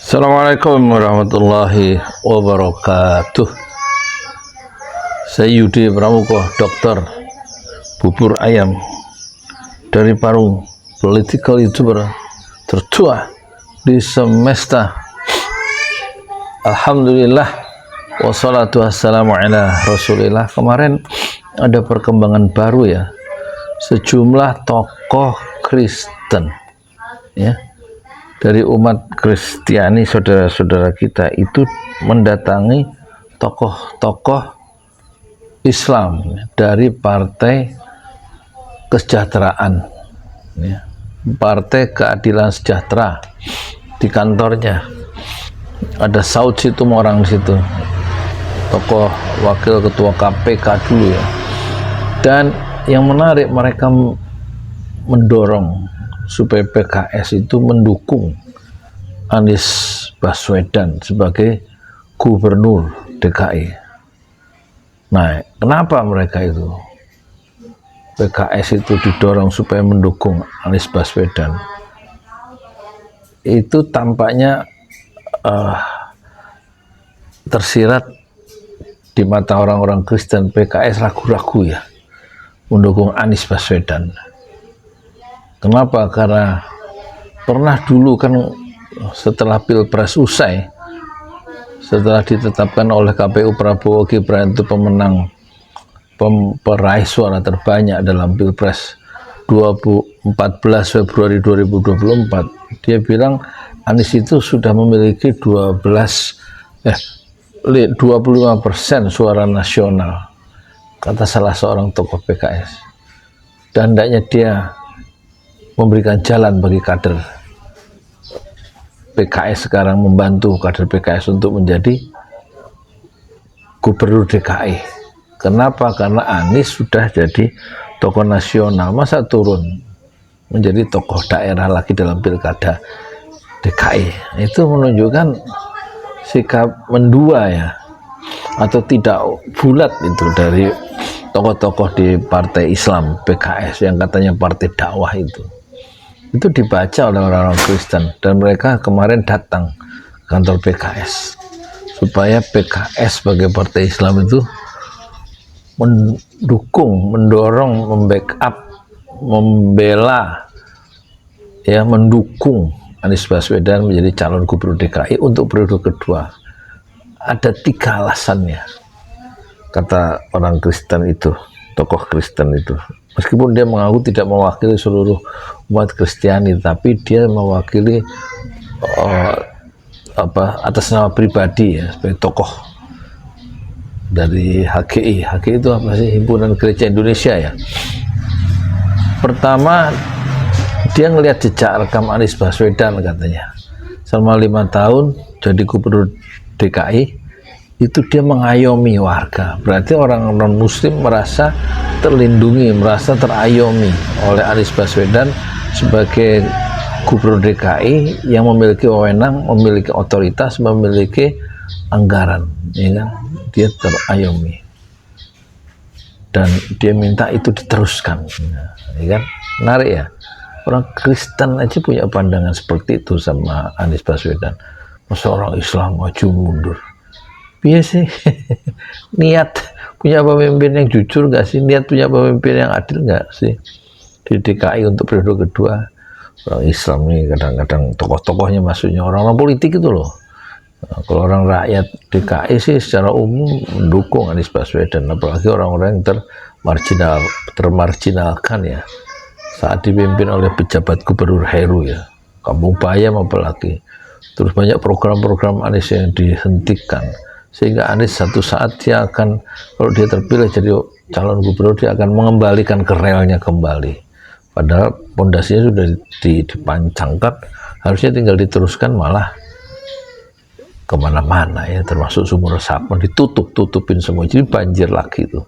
Assalamualaikum warahmatullahi wabarakatuh. Saya Yudi Pramuko, dokter bubur ayam dari Parung, political youtuber tertua di semesta. Alhamdulillah wassalatu wassalamu ala rasulillah. Kemarin ada perkembangan baru ya, sejumlah tokoh Kristen ya dari umat Kristiani, saudara-saudara kita itu mendatangi tokoh-tokoh Islam dari Partai Kesejahteraan ya, Partai Keadilan Sejahtera. Di kantornya ada Saud Situmorang di situ, tokoh wakil ketua KPK dulu ya. Dan yang menarik, mereka mendorong supaya PKS itu mendukung Anies Baswedan sebagai gubernur DKI. Nah, kenapa mereka itu PKS itu didorong supaya mendukung Anies Baswedan? Itu tampaknya tersirat di mata orang-orang Kristen. PKS ragu-ragu ya mendukung Anies Baswedan. Kenapa? Karena pernah dulu kan setelah Pilpres usai, setelah ditetapkan oleh KPU Prabowo Gibran itu pemenang, peraih suara terbanyak dalam Pilpres 14 Februari 2024, dia bilang Anies itu sudah memiliki 25% suara nasional, kata salah seorang tokoh PKS. Dan hendaknya dia memberikan jalan bagi kader PKS sekarang, membantu kader PKS untuk menjadi gubernur DKI. Kenapa? Karena Anies sudah jadi tokoh nasional, masa turun menjadi tokoh daerah lagi dalam pilkada DKI? Itu menunjukkan sikap mendua ya, atau tidak bulat itu dari tokoh-tokoh di partai Islam PKS yang katanya partai dakwah itu dibaca oleh orang-orang Kristen. Dan mereka kemarin datang ke kantor PKS supaya PKS sebagai partai Islam itu mendukung, mendorong, membackup, membela ya, mendukung Anies Baswedan menjadi calon gubernur DKI untuk periode kedua. Ada 3 alasannya, kata orang Kristen itu, tokoh Kristen itu. Meskipun dia mengaku tidak mewakili seluruh umat Kristiani, tapi dia mewakili atas nama pribadi ya, sebagai tokoh dari HGI. HGI itu apa sih? Himpunan Gereja Indonesia ya. Pertama, dia ngelihat jejak rekam Anies Baswedan, katanya selama 5 tahun jadi gubernur DKI itu dia mengayomi warga. Berarti orang non muslim merasa terlindungi, merasa terayomi oleh Anies Baswedan sebagai gubernur DKI yang memiliki wewenang, memiliki otoritas, memiliki anggaran, ya kan? Dia terayomi dan dia minta itu diteruskan, ya kan? Menarik ya, orang Kristen aja punya pandangan seperti itu sama Anies Baswedan. Masa orang Islam maju mundur? Biasa niat punya pemimpin yang jujur nggak sih? Niat punya pemimpin yang adil nggak sih di DKI untuk periode kedua? Orang Islam nih kadang-kadang tokoh-tokohnya maksudnya orang-orang politik itu loh. Nah, kalau orang rakyat DKI sih secara umum mendukung Anies Baswedan, apalagi orang-orang yang termarginalkan ya, saat dipimpin oleh pejabat gubernur Heru ya, Kampung Bayam apalagi. Terus banyak program-program Anies yang dihentikan, sehingga Anies satu saat dia akan, kalau dia terpilih jadi calon gubernur, dia akan mengembalikan ke relnya kembali. Padahal pondasinya sudah dipancangkan, harusnya tinggal diteruskan, malah kemana-mana ya, termasuk Sumur Resapan ditutupin semua, jadi banjir lagi tuh.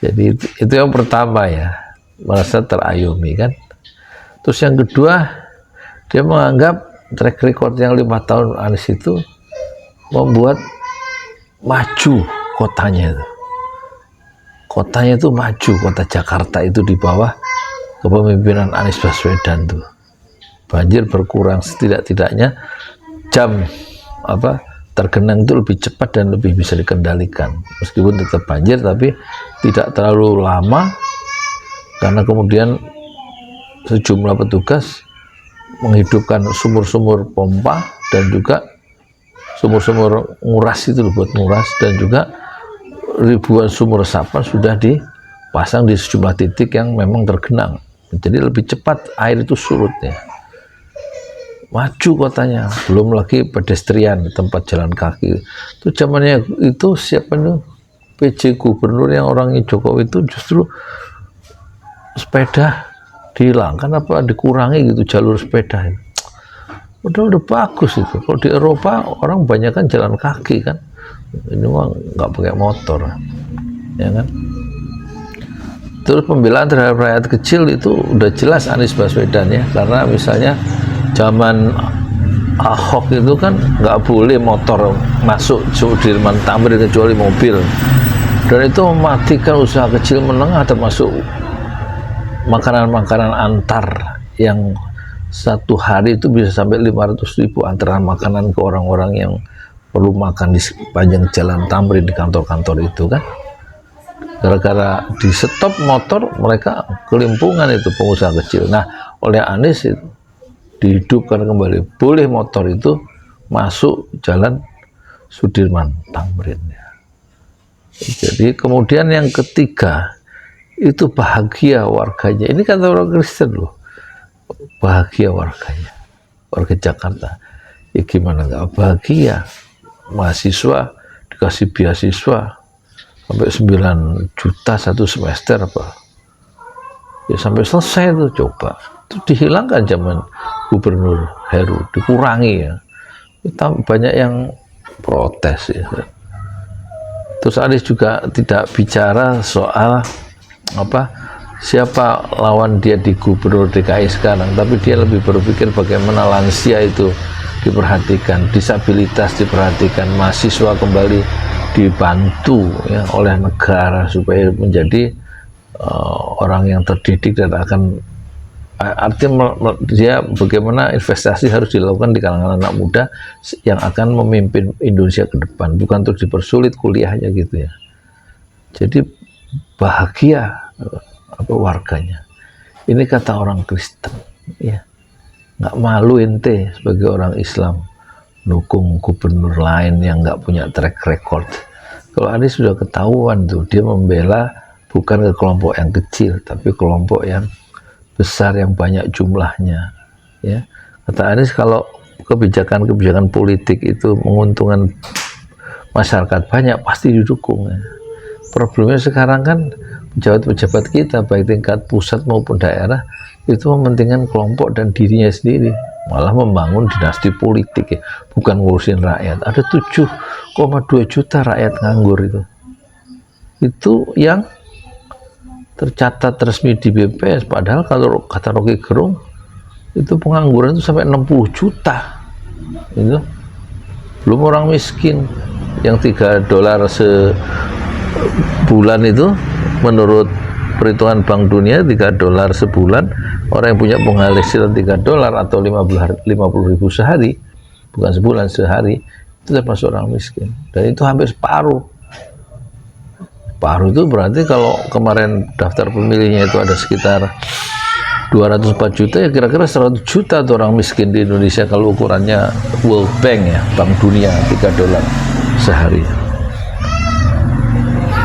Jadi itu yang pertama ya, merasa terayomi kan. Terus yang kedua, dia menganggap track record yang 5 tahun Anies itu membuat maju kotanya itu. Kotanya itu maju, kota Jakarta itu di bawah kepemimpinan Anies Baswedan tuh. banjir berkurang, setidak-tidaknya jam tergenang itu lebih cepat dan lebih bisa dikendalikan. Meskipun tetap banjir tapi tidak terlalu lama, karena kemudian sejumlah petugas menghidupkan sumur-sumur pompa dan juga sumur-sumur nguras itu buat nguras, dan juga ribuan sumur resapan sudah dipasang di sejumlah titik yang memang tergenang. Jadi lebih cepat air itu surutnya. Maju kotanya, belum lagi pedestrian, tempat jalan kaki. Itu zamannya itu siapa itu PJ Gubernur yang orangnya Jokowi itu justru sepeda dihilangkan apa dikurangi gitu jalur sepeda. Udah bagus itu. Kalau di Eropa orang banyak kan jalan kaki kan. Ini mah nggak pakai motor, ya kan. Terus pembelaan terhadap rakyat kecil itu udah jelas Anies Baswedan ya, karena misalnya zaman Ahok itu kan nggak boleh motor masuk Sudirman Tamrin kecuali mobil, dan itu mematikan usaha kecil menengah, termasuk makanan-makanan antar yang satu hari itu bisa sampai 500.000 antaran makanan ke orang-orang yang perlu makan di sepanjang jalan Tamrin di kantor-kantor itu kan. Gara-gara di stop motor mereka kelimpungan itu pengusaha kecil. Nah, oleh Anies itu dihidupkan kembali, boleh motor itu masuk jalan Sudirman Tamrin. Jadi kemudian yang ketiga itu bahagia warganya. Ini kata orang Kristen loh, bahagia warganya, warga Jakarta. Ya gimana nggak bahagia? Mahasiswa dikasih beasiswa sampai 9 juta satu semester apa? Ya sampai selesai tuh, coba. Itu dihilangkan zaman Gubernur Heru, dikurangi ya. Banyak yang protes ya. Terus Anies juga tidak bicara soal siapa lawan dia di Gubernur DKI sekarang, tapi dia lebih berpikir bagaimana lansia itu diperhatikan, disabilitas diperhatikan, mahasiswa kembali dibantu ya oleh negara supaya menjadi orang yang terdidik dan akan artinya dia bagaimana investasi harus dilakukan di kalangan anak muda yang akan memimpin Indonesia ke depan, bukan untuk dipersulit kuliahnya gitu ya. Jadi bahagia warganya. Ini kata orang Kristen ya. Nggak malu ente sebagai orang Islam dukung gubernur lain yang nggak punya track record. Kalau Anies sudah ketahuan tuh, dia membela bukan ke kelompok yang kecil tapi kelompok yang besar yang banyak jumlahnya ya. Kata Anies kalau kebijakan-kebijakan politik itu menguntungkan masyarakat banyak pasti didukung ya. Problemnya sekarang kan pejabat-pejabat kita baik tingkat pusat maupun daerah itu mementingkan kelompok dan dirinya sendiri, malah membangun dinasti politik ya, bukan ngurusin rakyat. Ada 7,2 juta rakyat nganggur itu yang tercatat resmi di BPS, padahal kalau kata Rocky Gerung itu pengangguran itu sampai 60 juta itu. Belum orang miskin yang $3 sebulan itu menurut perhitungan Bank Dunia, $3 sebulan. Orang yang punya penghasilan $3 atau 50.000 sehari, bukan sebulan, sehari, itu termasuk orang miskin. Dan itu hampir separuh. Separuh itu berarti kalau kemarin daftar pemilihnya itu ada sekitar 204 juta, ya kira-kira 100 juta tuh orang miskin di Indonesia kalau ukurannya World Bank ya, Bank Dunia, $3 sehari.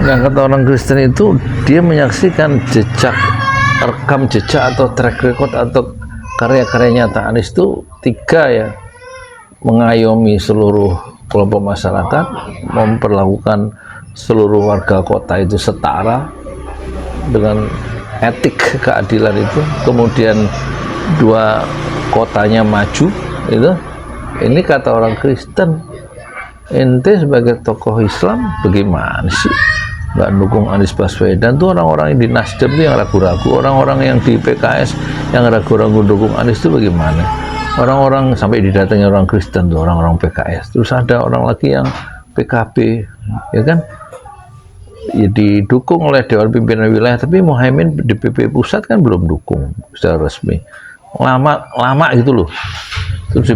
Nah, kata orang Kristen itu dia menyaksikan rekam jejak atau track record atau karya-karya nyata Anies itu 3 ya, mengayomi seluruh kelompok masyarakat, memperlakukan seluruh warga kota itu setara dengan etik keadilan itu, kemudian 2 kotanya maju itu. Ini kata orang Kristen. Ente sebagai tokoh Islam bagaimana sih nggak dukung Anies Baswedan? Tuh orang-orang yang di Nasdem tuh yang ragu-ragu, orang-orang yang di PKS yang ragu-ragu dukung Anies itu bagaimana? Orang-orang sampai didatangi orang Kristen tuh, orang-orang PKS. Terus ada orang lagi yang PKB, ya kan? Ya didukung oleh Dewan Pimpinan Wilayah, tapi Muhaimin di PP Pusat kan belum dukung secara resmi. lama gitu loh. Terus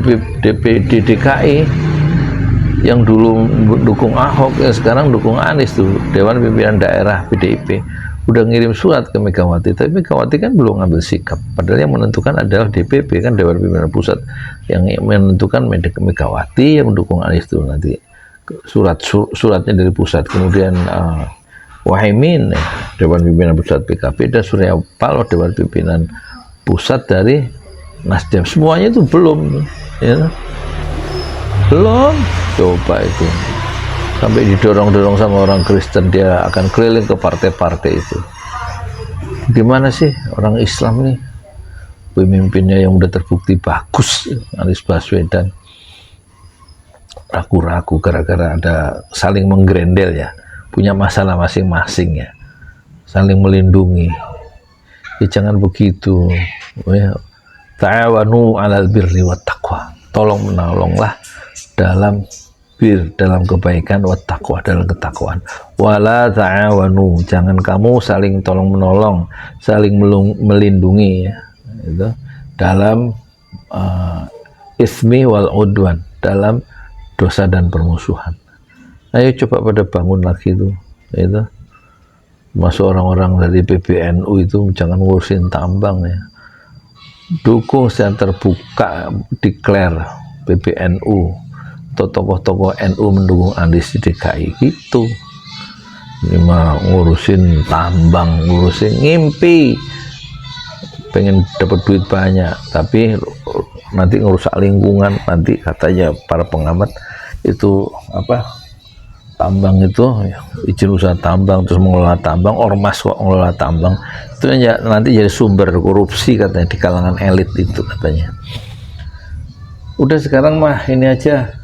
DPD DKI yang dulu dukung Ahok, yang sekarang dukung Anies tuh, Dewan Pimpinan Daerah PDIP udah ngirim surat ke Megawati, tapi Megawati kan belum ngambil sikap. Padahal yang menentukan adalah DPP kan, Dewan Pimpinan Pusat, yang menentukan Megawati, yang mendukung Anies tuh nanti suratnya dari pusat. Kemudian Wahaimin, Dewan Pimpinan Pusat PKB, dan Surya Paloh, Dewan Pimpinan Pusat dari Nasdem. Semuanya itu belum, ya. Belum. Coba itu sampai didorong-dorong sama orang Kristen, dia akan keliling ke partai-partai itu. Gimana sih orang Islam nih, pemimpinnya yang udah terbukti bagus, Anies Baswedan, ragu-ragu gara-gara ada saling menggrendel ya, punya masalah masing-masing ya, saling melindungi. Ya jangan begitu ya. Ta'awanu 'alal birri wat taqwa, tolong menolonglah dalam kebaikan, wa taqwa, dalam ketakwaan. Wala ta'awanu, jangan kamu saling tolong menolong, saling melindungi ya, itu dalam ismi wal udwan, dalam dosa dan permusuhan. Ayo coba pada bangun lagi itu. Masuk orang-orang dari PBNU itu jangan ngurusin tambang ya. Dukung secara terbuka, declare PBNU atau tokoh-tokoh NU mendukung Anies di DKI gitu. Ini mah ngurusin tambang, ngurusin ngimpi, pengen dapat duit banyak, tapi nanti ngerusak lingkungan. Nanti katanya para pengamat itu apa, tambang itu izin usaha tambang, terus mengelola tambang, ormas kok mengelola tambang, itu ya nanti jadi sumber korupsi katanya di kalangan elit itu katanya. Udah sekarang mah ini aja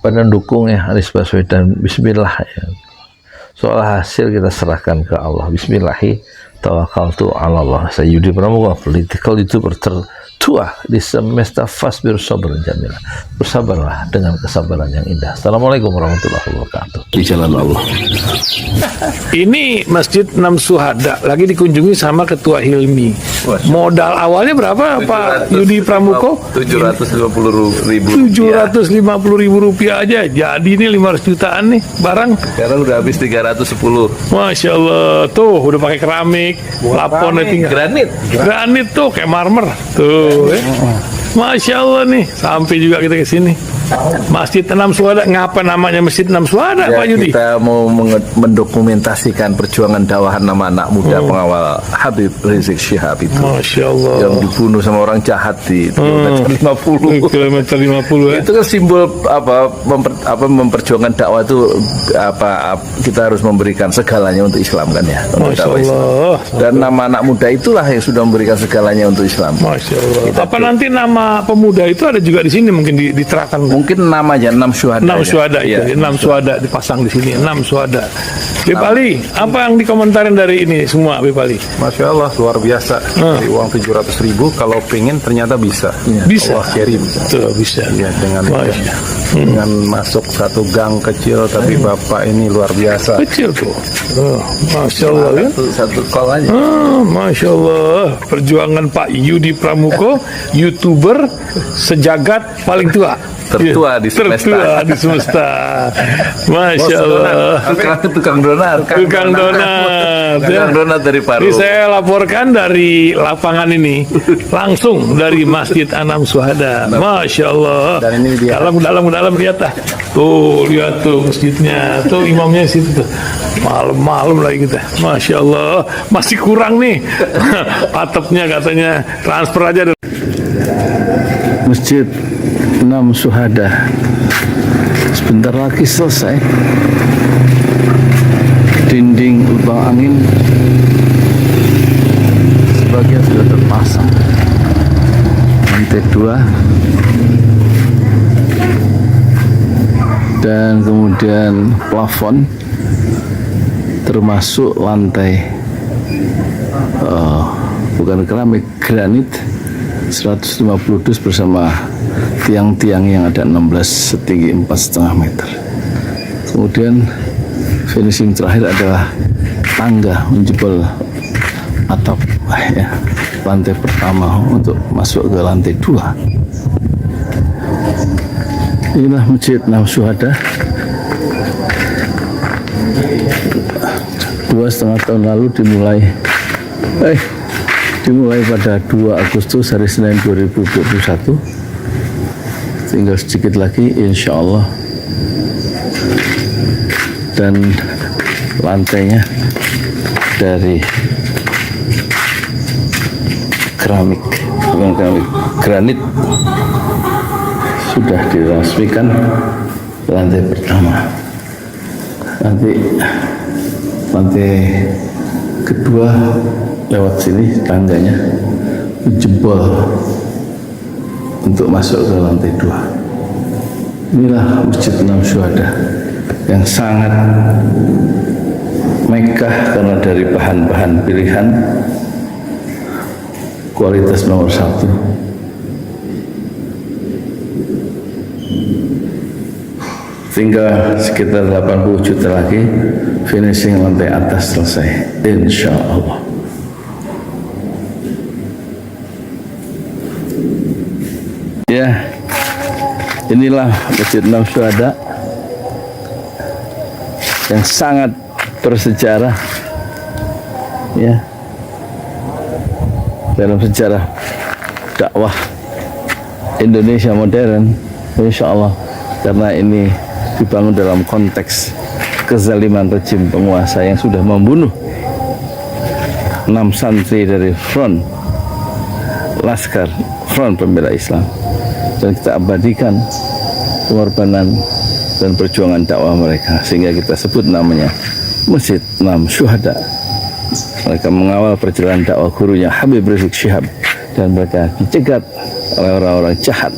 pada dukung ya Anies Baswedan, bismillah ya. Soal hasil kita serahkan ke Allah. Bismillahi tawakkaltu 'ala Allah. Saya Yudi Pramuka, political YouTuber tertua di semesta Fasbir Sabran Jamila. Bersabarlah dengan kesabaran yang indah. Assalamualaikum warahmatullahi wabarakatuh. Di jalan Allah. Ini Masjid 6 Syuhada lagi dikunjungi sama Ketua Hilmi. Modal awalnya berapa Pak Yudi Pramuko? 750.000 rupiah aja. Jadi ini 500 jutaan nih barang. Sekarang udah habis 310. Masya Allah, tuh udah pakai keramik, plafon granit tuh kayak marmer tuh. Masya Allah nih, sampai juga kita ke sini. Masjid 6 Syuhada, ngapa namanya Masjid 6 Syuhada Ya, Pak Yudi? kita mau mendokumentasikan perjuangan dakwahan nama anak muda pengawal Habib Rizik Syihab itu. Masya Allah. Yang dibunuh sama orang jahat di kilometer 50. Kilometer 50 ya. Itu kan simbol memperjuangkan dakwah itu kita harus memberikan segalanya untuk Islam kan ya. Untuk Masya dakwah Islam. Allah. Dan nama anak muda itulah yang sudah memberikan segalanya untuk Islam. Masya Allah. Apa nanti nama pemuda itu ada juga di sini mungkin diterangkan? Mungkin namanya 6 Syuhada. 6 Syuhada itu, ya. 6 Syuhada dipasang di sini, 6 Syuhada. Bipali, apa yang dikomentarin dari ini semua Bipali? Masya Allah, luar biasa. Dari uang 700.000 kalau pengen ternyata bisa. Bisa. Allah kirim. Tuh, bisa. Ya, dengan masuk satu gang kecil, tapi Bapak ini luar biasa. Kecil tuh. Masya Allah ya. Satu call aja. Masya Allah, perjuangan Pak Yudi Pramuko, YouTuber sejagat paling tua. Tertua di semesta. Tertua di semesta. Masya Allah. Tukang donat. Tukang donat. Tukang donat dari Paru. Ini saya laporkan dari lapangan ini, langsung dari Masjid 6 Syuhada. Masya Allah. Dan ini dia. Dalam lihat dah. Tuh, lihat tuh masjidnya. Tuh imamnya di situ tuh. Malam-malam lagi kita. Masya Allah. Masih kurang nih. Atapnya katanya transfer aja. Masjid 6 Syuhada sebentar lagi selesai. Dinding lubang angin sebagian sudah terpasang, lantai 2, dan kemudian plafon termasuk lantai bukan keramik, granit 150 dus bersama tiang-tiang yang ada 16 setinggi 4,5 meter. Kemudian finishing terakhir adalah tangga menjebol atap ya. lantai pertama untuk masuk ke lantai 2. Inilah Masjid Enam Syuhada. 2,5 tahun lalu dimulai pada 2 Agustus hari Senin 2021. Tinggal sedikit lagi insya Allah, dan lantainya dari keramik, bukan keramik, granit, sudah diresmikan lantai pertama. Nanti lantai kedua lewat sini tangganya jebol untuk masuk ke lantai 2. Inilah Masjid Enam Syuhada yang sangat megah karena dari bahan-bahan pilihan kualitas nomor 1. Tinggal sekitar 80 juta lagi finishing lantai atas selesai, insya Allah. Ya, inilah Masjid Enam Syuhada yang sangat bersejarah, ya, dalam sejarah dakwah Indonesia modern, insya Allah, karena ini dibangun dalam konteks kezaliman rejim penguasa yang sudah membunuh 6 santri dari front Laskar Front Pembela Islam, dan kita abadikan pengorbanan dan perjuangan dakwah mereka, sehingga kita sebut namanya Masjid Enam Syuhada. Mereka mengawal perjalanan dakwah gurunya Habib Rizik Syihab, dan mereka dicegat oleh orang-orang jahat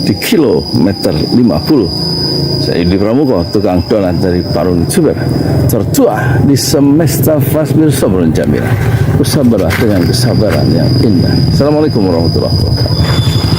di kilometer 50. Saya Yudi Pramuko, tukang donat dari Parung Juber, tertua di semesta fasbir sabrun jamil. Bersabarlah dengan kesabaran yang indah. Assalamualaikum warahmatullahi wabarakatuh.